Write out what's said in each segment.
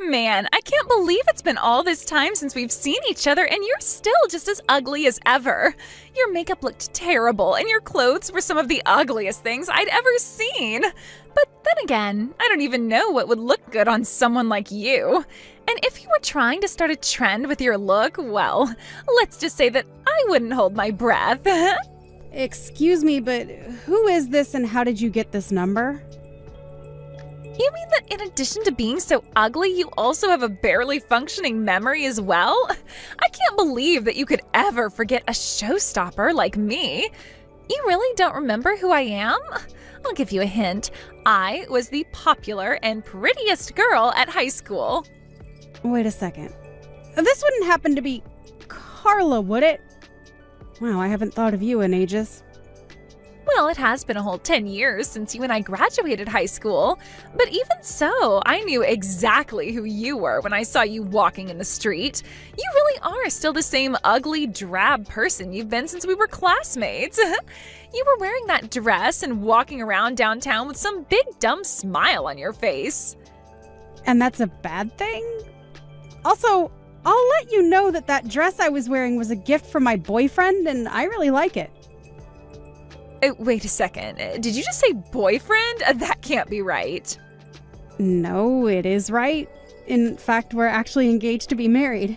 Man, I can't believe it's been all this time since we've seen each other and you're still just as ugly as ever. Your makeup looked terrible and your clothes were some of the ugliest things I'd ever seen. But then again, I don't even know what would look good on someone like you. And if you were trying to start a trend with your look, well, let's just say that I wouldn't hold my breath. Excuse me, but who is this and how did you get this number? You mean that in addition to being so ugly, you also have a barely functioning memory as well? I can't believe that you could ever forget a showstopper like me. You really don't remember who I am? I'll give you a hint. I was the popular and prettiest girl at high school. Wait a second. This wouldn't happen to be Carla, would it? Wow, I haven't thought of you in ages. Well, it has been a whole 10 years since you and I graduated high school. But even so, I knew exactly who you were when I saw you walking in the street. You really are still the same ugly, drab person you've been since we were classmates. You were wearing that dress and walking around downtown with some big dumb smile on your face. And that's a bad thing? Also, I'll let you know that that dress I was wearing was a gift from my boyfriend and I really like it. Wait a second. Did you just say boyfriend? That can't be right. No, it is right. In fact, we're actually engaged to be married.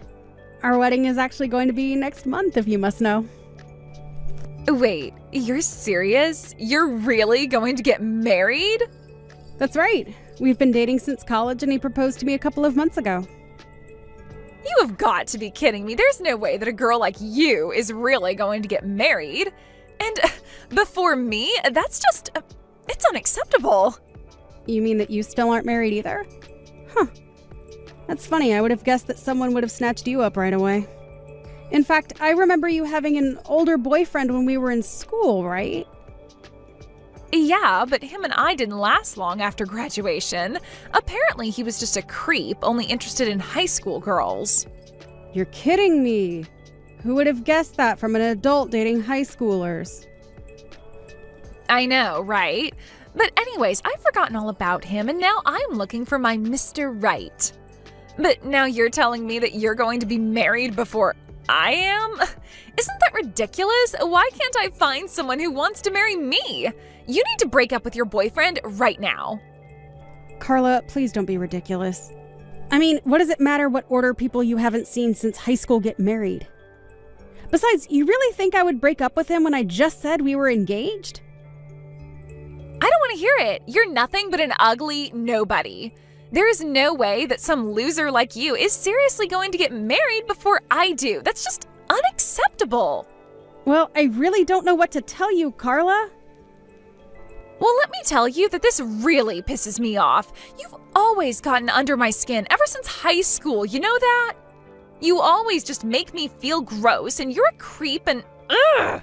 Our wedding is actually going to be next month, if you must know. Wait, you're serious? You're really going to get married? That's right. We've been dating since college and he proposed to me a couple of months ago. You have got to be kidding me. There's no way that a girl like you is really going to get married. And before me, that's just, it's unacceptable. You mean that you still aren't married either? Huh. That's funny. I would have guessed that someone would have snatched you up right away. In fact, I remember you having an older boyfriend when we were in school, right? Yeah, but him and I didn't last long after graduation. Apparently, he was just a creep, only interested in high school girls. You're kidding me. Who would have guessed that from an adult dating high schoolers? I know, right? But anyways, I've forgotten all about him, and now I'm looking for my Mr. Right. But now you're telling me that you're going to be married before I am? Isn't that ridiculous? Why can't I find someone who wants to marry me? You need to break up with your boyfriend right now. Carla, please don't be ridiculous. I mean, what does it matter what order people you haven't seen since high school get married? Besides, you really think I would break up with him when I just said we were engaged? I don't want to hear it. You're nothing but an ugly nobody. There is no way that some loser like you is seriously going to get married before I do. That's just unacceptable. Well, I really don't know what to tell you, Carla. Well, let me tell you that this really pisses me off. You've always gotten under my skin ever since high school, you know that? You always just make me feel gross and you're a creep and ugh!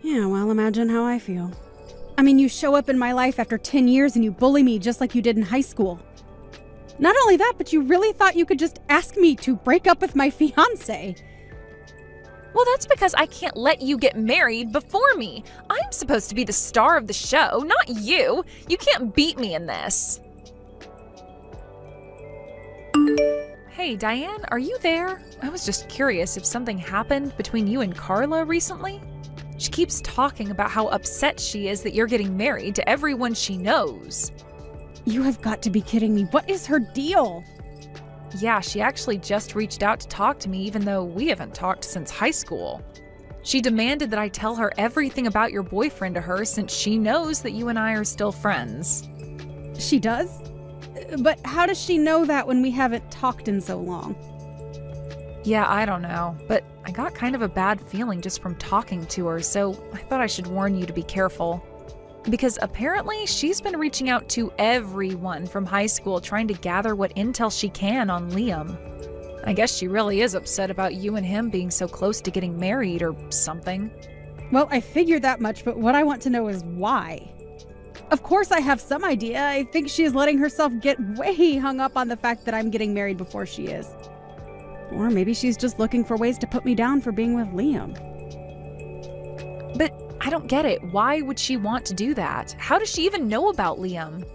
Yeah, well, imagine how I feel. I mean, you show up in my life after 10 years and you bully me just like you did in high school. Not only that, but you really thought you could just ask me to break up with my fiancé. Well, that's because I can't let you get married before me. I'm supposed to be the star of the show, not you. You can't beat me in this. Hey, Diane, are you there? I was just curious if something happened between you and Carla recently. She keeps talking about how upset she is that you're getting married to everyone she knows. You have got to be kidding me. What is her deal? Yeah, she actually just reached out to talk to me even though we haven't talked since high school. She demanded that I tell her everything about your boyfriend to her since she knows that you and I are still friends. She does? But how does she know that when we haven't talked in so long? Yeah, I don't know, but I got kind of a bad feeling just from talking to her, so I thought I should warn you to be careful. Because apparently she's been reaching out to everyone from high school trying to gather what intel she can on Liam. I guess she really is upset about you and him being so close to getting married or something. Well, I figured that much, but what I want to know is why. Of course I have some idea. I think she is letting herself get way hung up on the fact that I'm getting married before she is. Or maybe she's just looking for ways to put me down for being with Liam. But I don't get it. Why would she want to do that? How does she even know about Liam?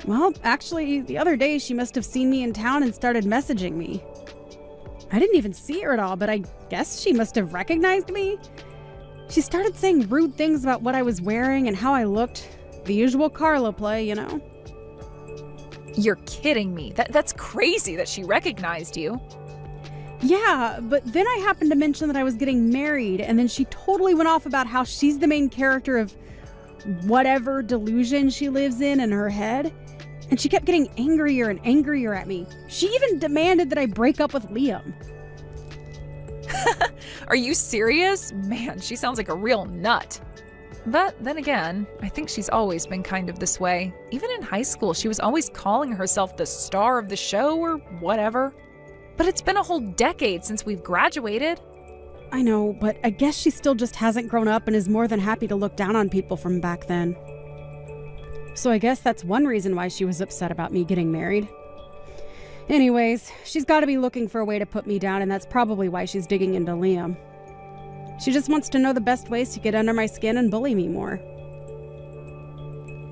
Well, actually, the other day she must have seen me in town and started messaging me. I didn't even see her at all, but I guess she must have recognized me. She started saying rude things about what I was wearing and how I looked. The usual Carla play, you know. You're kidding me. That's crazy that she recognized you. Yeah, but then I happened to mention that I was getting married, and then she totally went off about how she's the main character of whatever delusion she lives in her head. And she kept getting angrier and angrier at me. She even demanded that I break up with Liam. Are you serious? Man, she sounds like a real nut. But then again, I think she's always been kind of this way. Even in high school, she was always calling herself the star of the show or whatever. But it's been a whole decade since we've graduated. I know, but I guess she still just hasn't grown up and is more than happy to look down on people from back then. So I guess that's one reason why she was upset about me getting married. Anyways, she's got to be looking for a way to put me down, and that's probably why she's digging into Liam. She just wants to know the best ways to get under my skin and bully me more.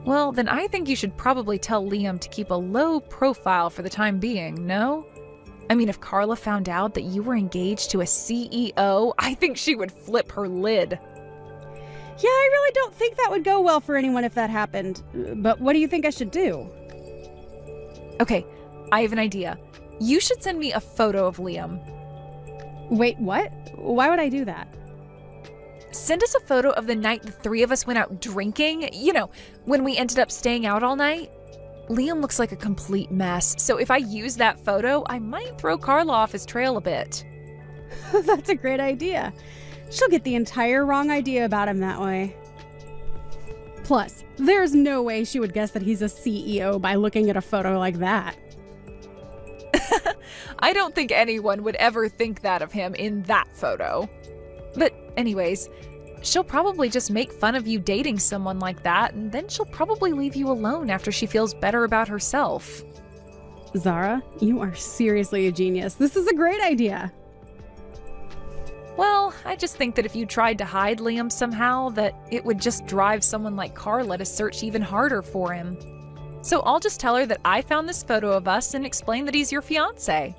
Well, then I think you should probably tell Liam to keep a low profile for the time being, no? I mean, if Carla found out that you were engaged to a CEO, I think she would flip her lid. Yeah, I really don't think that would go well for anyone if that happened. But what do you think I should do? Okay, I have an idea. You should send me a photo of Liam. Wait, what? Why would I do that? Send us a photo of the night the three of us went out drinking. You know, when we ended up staying out all night. Liam looks like a complete mess, so if I use that photo, I might throw Carla off his trail a bit. That's a great idea. She'll get the entire wrong idea about him that way. Plus, there's no way she would guess that he's a CEO by looking at a photo like that. I don't think anyone would ever think that of him in that photo. But anyways, she'll probably just make fun of you dating someone like that, and then she'll probably leave you alone after she feels better about herself. Zara, you are seriously a genius. This is a great idea. Well, I just think that if you tried to hide Liam somehow, that it would just drive someone like Carla to search even harder for him. So I'll just tell her that I found this photo of us and explain that he's your fiancé.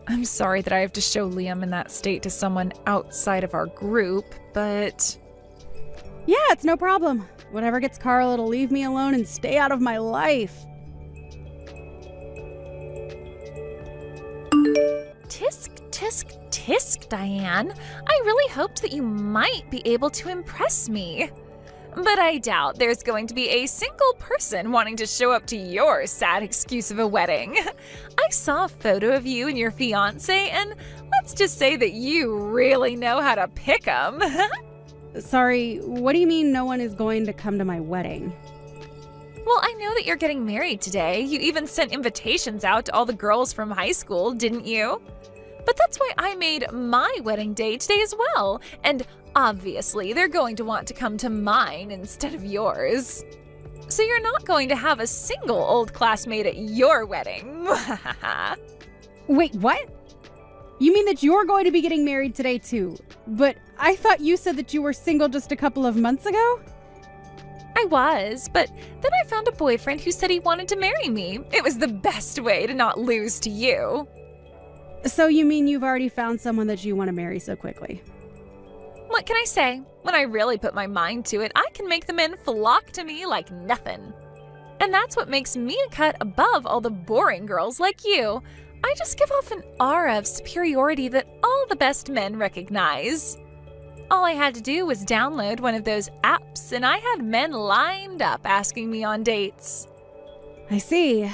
I'm sorry that I have to show Liam in that state to someone outside of our group, but... Yeah, it's no problem. Whatever gets Carla to leave me alone and stay out of my life. Tisk, tisk, tisk, Diane. I really hoped that you might be able to impress me. But I doubt there's going to be a single person wanting to show up to your sad excuse of a wedding. I saw a photo of you and your fiancé, and let's just say that you really know how to pick 'em. Sorry, what do you mean no one is going to come to my wedding? Well, I know that you're getting married today. You even sent invitations out to all the girls from high school, didn't you? But that's why I made my wedding day today as well. And obviously, they're going to want to come to mine instead of yours. So you're not going to have a single old classmate at your wedding. Wait, what? You mean that you're going to be getting married today too? But I thought you said that you were single just a couple of months ago? I was, but then I found a boyfriend who said he wanted to marry me. It was the best way to not lose to you. So you mean you've already found someone that you want to marry so quickly? What can I say? When I really put my mind to it, I can make the men flock to me like nothing. And that's what makes me a cut above all the boring girls like you. I just give off an aura of superiority that all the best men recognize. All I had to do was download one of those apps, and I had men lined up asking me on dates. I see.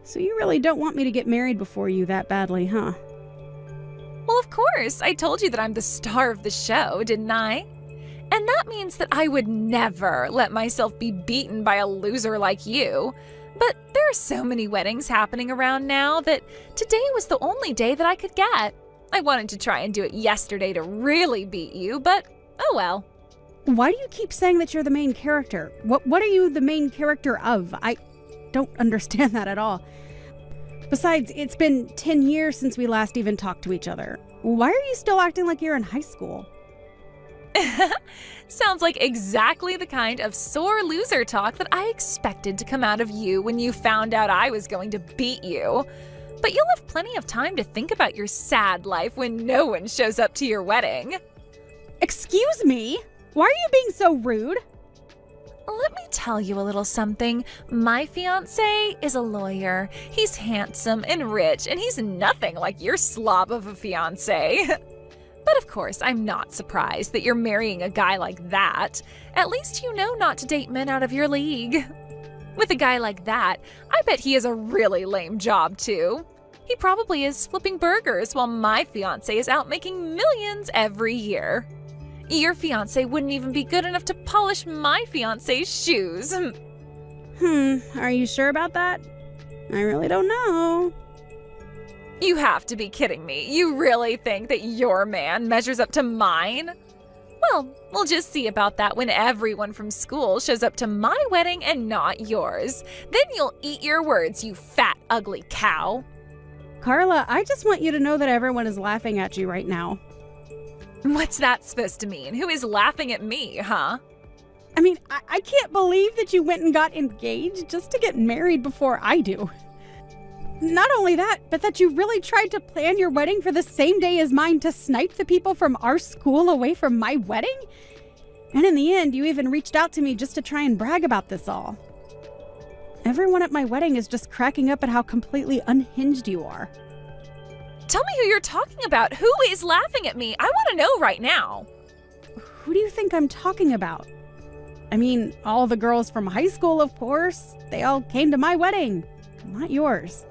So you really don't want me to get married before you that badly, huh? Well, of course. I told you that I'm the star of the show, didn't I? And that means that I would never let myself be beaten by a loser like you. But there are so many weddings happening around now that today was the only day that I could get. I wanted to try and do it yesterday to really beat you, but oh well. Why do you keep saying that you're the main character? What are you the main character of? I don't understand that at all. Besides, it's been 10 years since we last even talked to each other. Why are you still acting like you're in high school? Sounds like exactly the kind of sore loser talk that I expected to come out of you when you found out I was going to beat you. But you'll have plenty of time to think about your sad life when no one shows up to your wedding. Excuse me? Why are you being so rude? Let me tell you a little something. My fiancé is a lawyer. He's handsome and rich, and he's nothing like your slob of a fiancé. But of course, I'm not surprised that you're marrying a guy like that. At least you know not to date men out of your league. With a guy like that, I bet he has a really lame job too. He probably is flipping burgers while my fiancé is out making millions every year. Your fiancé wouldn't even be good enough to polish my fiancé's shoes. Are you sure about that? I really don't know. You have to be kidding me. You really think that your man measures up to mine? Well, we'll just see about that when everyone from school shows up to my wedding and not yours. Then you'll eat your words, you fat, ugly cow. Carla, I just want you to know that everyone is laughing at you right now. What's that supposed to mean? Who is laughing at me, huh? I mean, I can't believe that you went and got engaged just to get married before I do. Not only that, but that you really tried to plan your wedding for the same day as mine to snipe the people from our school away from my wedding? And in the end, you even reached out to me just to try and brag about this all. Everyone at my wedding is just cracking up at how completely unhinged you are. Tell me who you're talking about. Who is laughing at me? I want to know right now. Who do you think I'm talking about? I mean, all the girls from high school, of course. They all came to my wedding, not yours.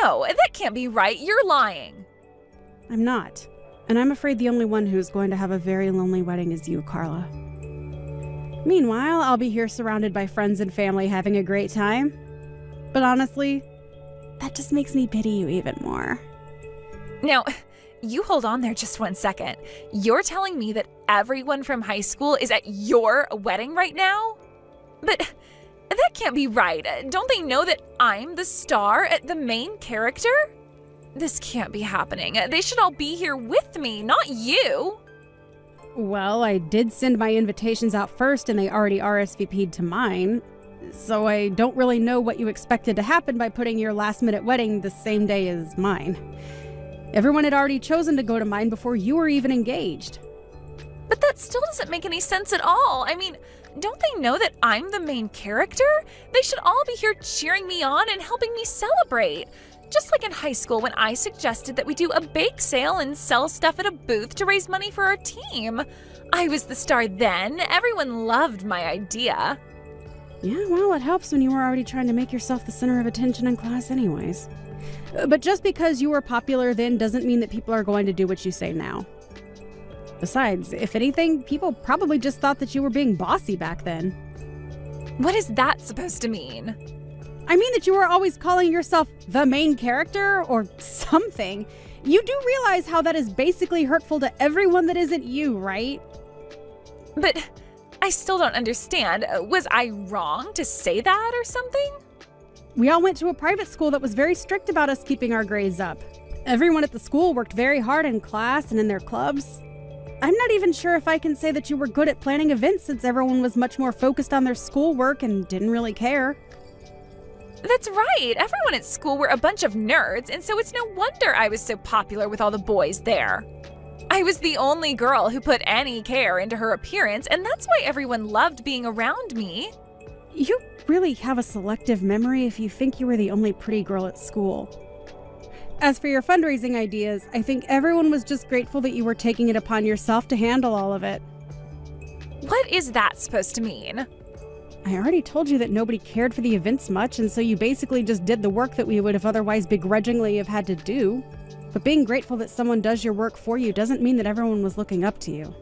No, that can't be right. You're lying. I'm not. And I'm afraid the only one who's going to have a very lonely wedding is you, Carla. Meanwhile, I'll be here surrounded by friends and family having a great time. But honestly, that just makes me pity you even more. Now, you hold on there just 1 second. You're telling me that everyone from high school is at your wedding right now? But that can't be right. Don't they know that I'm the star, the main character? This can't be happening. They should all be here with me, not you. Well, I did send my invitations out first and they already RSVP'd to mine. So I don't really know what you expected to happen by putting your last-minute wedding the same day as mine. Everyone had already chosen to go to mine before you were even engaged. But that still doesn't make any sense at all. I mean, don't they know that I'm the main character? They should all be here cheering me on and helping me celebrate. Just like in high school when I suggested that we do a bake sale and sell stuff at a booth to raise money for our team. I was the star then. Everyone loved my idea. Yeah, well, it helps when you were already trying to make yourself the center of attention in class anyways. But just because you were popular then doesn't mean that people are going to do what you say now. Besides, if anything, people probably just thought that you were being bossy back then. What is that supposed to mean? I mean that you were always calling yourself the main character or something. You do realize how that is basically hurtful to everyone that isn't you, right? But I still don't understand. Was I wrong to say that or something? We all went to a private school that was very strict about us keeping our grades up. Everyone at the school worked very hard in class and in their clubs. I'm not even sure if I can say that you were good at planning events since everyone was much more focused on their schoolwork and didn't really care. That's right. Everyone at school were a bunch of nerds, and so it's no wonder I was so popular with all the boys there. I was the only girl who put any care into her appearance, and that's why everyone loved being around me. You really have a selective memory if you think you were the only pretty girl at school. As for your fundraising ideas, I think everyone was just grateful that you were taking it upon yourself to handle all of it. What is that supposed to mean? I already told you that nobody cared for the events much, and so you basically just did the work that we would have otherwise begrudgingly have had to do. But being grateful that someone does your work for you doesn't mean that everyone was looking up to you.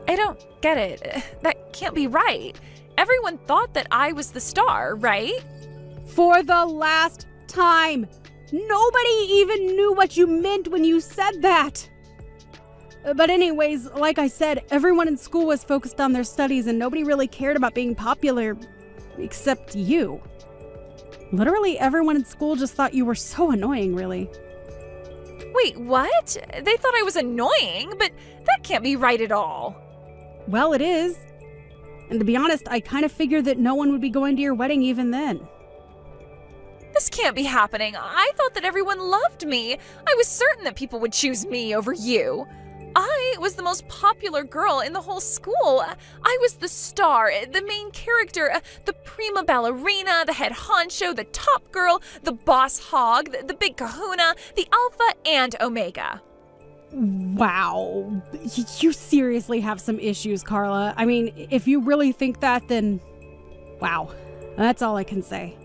I don't get it. That can't be right. Everyone thought that I was the star, right? For the last time! Nobody even knew what you meant when you said that! But anyways, like I said, everyone in school was focused on their studies and nobody really cared about being popular, except you. Literally everyone in school just thought you were so annoying, really. Wait, what? They thought I was annoying, but that can't be right at all. Well, it is. And to be honest, I kind of figured that no one would be going to your wedding even then. This can't be happening. I thought that everyone loved me. I was certain that people would choose me over you. I was the most popular girl in the whole school. I was the star, the main character, the prima ballerina, the head honcho, the top girl, the boss hog, the big kahuna, the alpha and omega. Wow. You seriously have some issues, Carla. I mean, if you really think that, then wow. That's all I can say.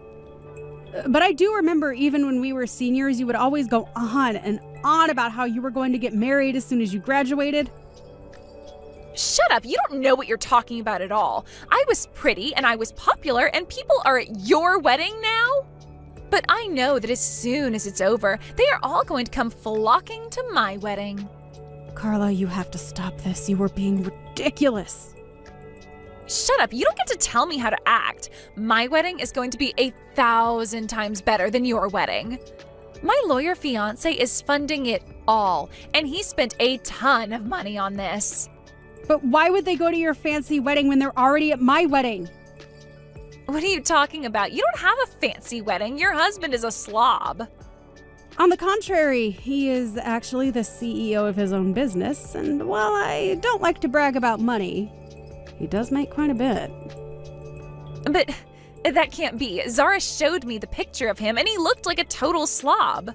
But I do remember even when we were seniors, you would always go on and on about how you were going to get married as soon as you graduated. Shut up, you don't know what you're talking about at all. I was pretty and I was popular and people are at your wedding now? But I know that as soon as it's over, they are all going to come flocking to my wedding. Carla, you have to stop this. You are being ridiculous. Shut up, you don't get to tell me how to act. My wedding is going to be 1,000 times better than your wedding. My lawyer fiance is funding it all, and he spent a ton of money on this. But why would they go to your fancy wedding when they're already at my wedding? What are you talking about? You don't have a fancy wedding. Your husband is a slob. On the contrary, he is actually the CEO of his own business, and while I don't like to brag about money, he does make quite a bit. But that can't be. Zara showed me the picture of him, and he looked like a total slob.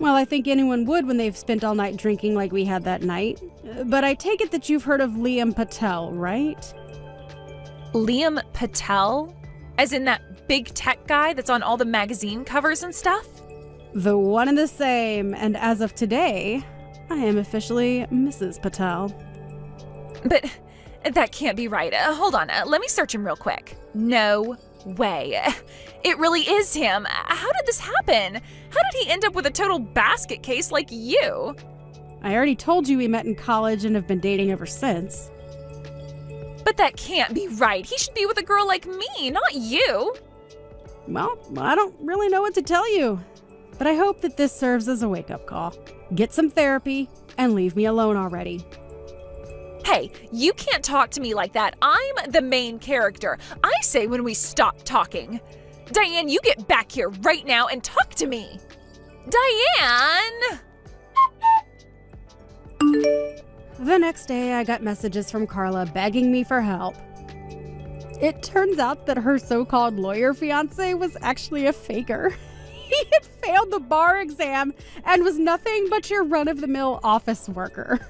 Well, I think anyone would when they've spent all night drinking like we had that night. But I take it that you've heard of Liam Patel, right? Liam Patel? As in that big tech guy that's on all the magazine covers and stuff? The one and the same, and as of today, I am officially Mrs. Patel. But that can't be right. Hold on, let me search him real quick. No way. It really is him. How did this happen? How did he end up with a total basket case like you? I already told you we met in college and have been dating ever since. But that can't be right. He should be with a girl like me, not you. Well, I don't really know what to tell you. But I hope that this serves as a wake-up call. Get some therapy and leave me alone already. Hey, you can't talk to me like that. I'm the main character. I say when we stop talking. Diane, you get back here right now and talk to me. Diane! The next day, I got messages from Carla begging me for help. It turns out that her so-called lawyer fiancé was actually a faker. He had failed the bar exam and was nothing but your run-of-the-mill office worker.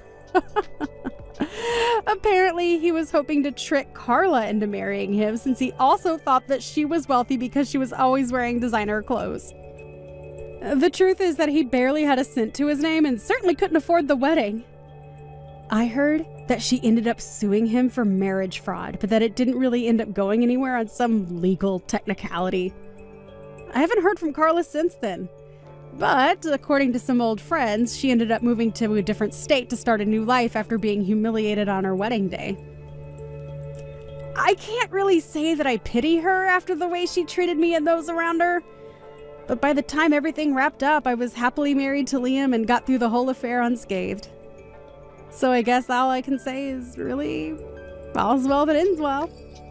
Apparently, he was hoping to trick Carla into marrying him since he also thought that she was wealthy because she was always wearing designer clothes. The truth is that he barely had a cent to his name and certainly couldn't afford the wedding. I heard that she ended up suing him for marriage fraud, but that it didn't really end up going anywhere on some legal technicality. I haven't heard from Carla since then. But, according to some old friends, she ended up moving to a different state to start a new life after being humiliated on her wedding day. I can't really say that I pity her after the way she treated me and those around her. But by the time everything wrapped up, I was happily married to Liam and got through the whole affair unscathed. So I guess all I can say is really, all's well that ends well.